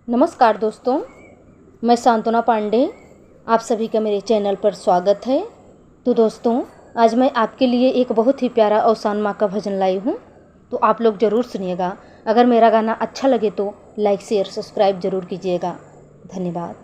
नमस्कार दोस्तों, मैं सांत्वना पांडे, आप सभी का मेरे चैनल पर स्वागत है। तो दोस्तों, आज मैं आपके लिए एक बहुत ही प्यारा अवसान माँ का भजन लाई हूँ, तो आप लोग ज़रूर सुनिएगा। अगर मेरा गाना अच्छा लगे तो लाइक शेयर सब्सक्राइब ज़रूर कीजिएगा। धन्यवाद।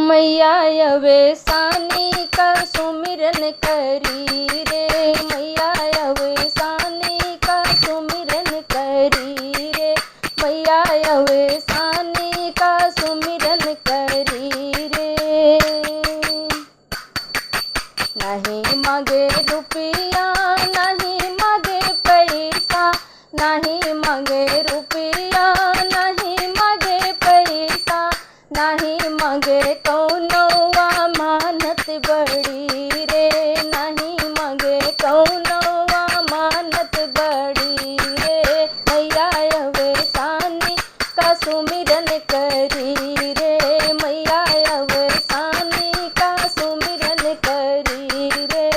मैया अवेसानी का सुमिरन करी रे, मैया अवेसानी का सुमिरन करी रे, मैया अवेसानी का सुमिरन करी रे। नहीं मांगे रुपया, नहीं मांगे पैसा, नहीं मांगे रुपया, नहीं मांगे पैसा, नहीं मांगे कौनो अमानत बड़ी रे, नहीं मांगे कौनो अमानत बड़ी रे। मैया अवेसानी का सुमिरन करी रे, मैया अवेसानी का सुमिरन करी रे।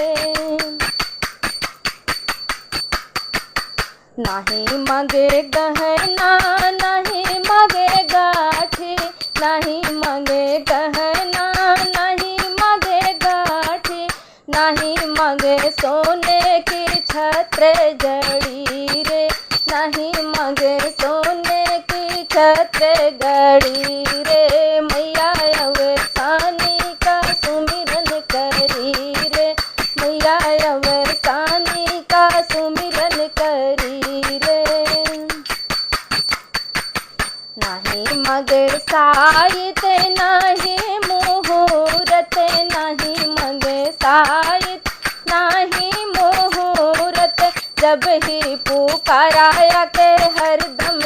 नहीं मांगे गहना, नहीं मांगे गाठी, नहीं मांगे गहना, नहीं मांगे गाठी, नहीं मांगे सोने की छत्र जड़ी रे, नहीं मांगे सोने की छत्र गड़ी रे। मैया अवेसानी का सुमिरन करी रे, मैया अवेसानी का सुमिरन करी रे। नहीं मांगे साहित, नहीं मुहूर्त, नहीं मांगे साहित, नहीं मुहूर्त, जब ही पुकाराया के हरदम